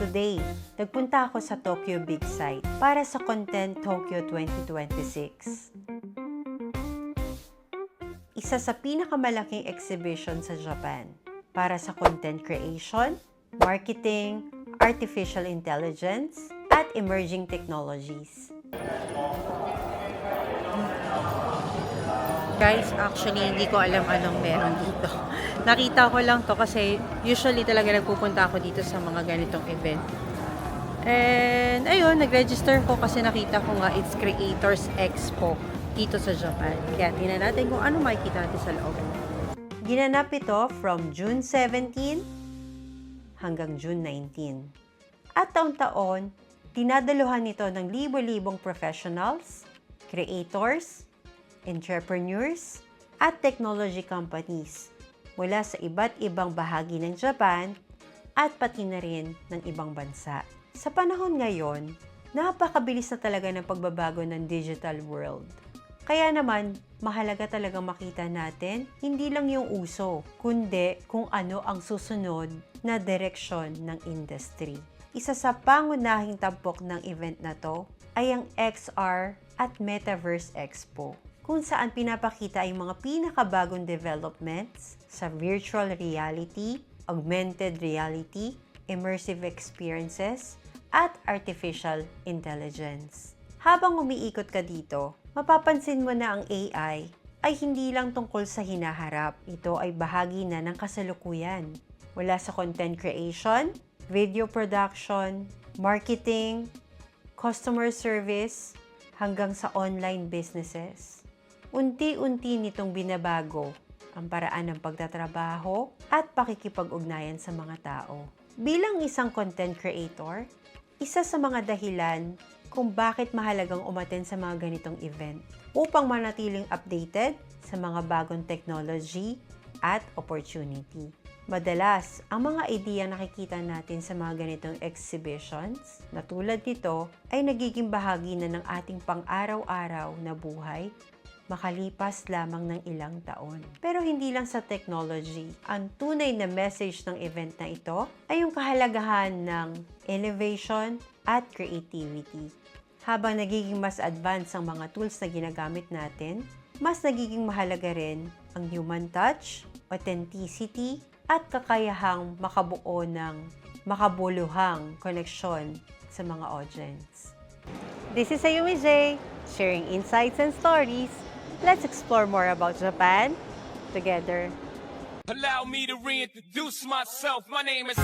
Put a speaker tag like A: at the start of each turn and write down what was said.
A: today, nagpunta ako sa Tokyo Big Sight para sa Content Tokyo 2026. Isa sa pinakamalaking exhibition sa Japan para sa content creation, marketing, artificial intelligence, at emerging technologies. Guys, actually, hindi ko alam anong meron dito. Nakita ko lang to kasi usually talaga nagpupunta ako dito sa mga ganitong event. And ayun, nag-register ko kasi nakita ko nga it's Creators Expo dito sa Japan. Kaya tingnan natin kung ano makikita natin sa loob. Ginanap ito from June 17 hanggang June 19. At taon-taon, dinadaluhan nito ng libo-libong professionals, creators, entrepreneurs, at technology companies mula sa iba't ibang bahagi ng Japan at pati na rin ng ibang bansa. Sa panahon ngayon, napakabilis na talaga ng pagbabago ng digital world. Kaya naman, mahalaga talagang makita natin hindi lang yung uso, kundi kung ano ang susunod na direksyon ng industry. Isa sa pangunahing tampok ng event na to ay ang XR at Metaverse Expo, kung saan pinapakita ay mga pinakabagong developments sa virtual reality, augmented reality, immersive experiences, at artificial intelligence. Habang umiikot ka dito, mapapansin mo na ang AI ay hindi lang tungkol sa hinaharap. Ito ay bahagi na ng kasalukuyan. Mula sa content creation, video production, marketing, customer service, hanggang sa online businesses. Unti-unti nitong binabago ang paraan ng pagtatrabaho at pakikipag-ugnayan sa mga tao. Bilang isang content creator, isa sa mga dahilan kung bakit mahalagang umattend sa mga ganitong event upang manatiling updated sa mga bagong technology at opportunity. Madalas, ang mga idea nakikita natin sa mga ganitong exhibitions na tulad nito ay nagiging bahagi na ng ating pang-araw-araw na buhay makalipas lamang ng ilang taon. Pero hindi lang sa technology. Ang tunay na message ng event na ito ay yung kahalagahan ng innovation at creativity. Habang nagiging mas advanced ang mga tools na ginagamit natin, mas nagiging mahalaga rin ang human touch, authenticity, at kakayahang makabuo ng makabuluhang koneksyon sa mga audience. This is Ayumi J, sharing insights and stories. Let's explore more about Japan together.
B: Allow me to reintroduce myself. My name is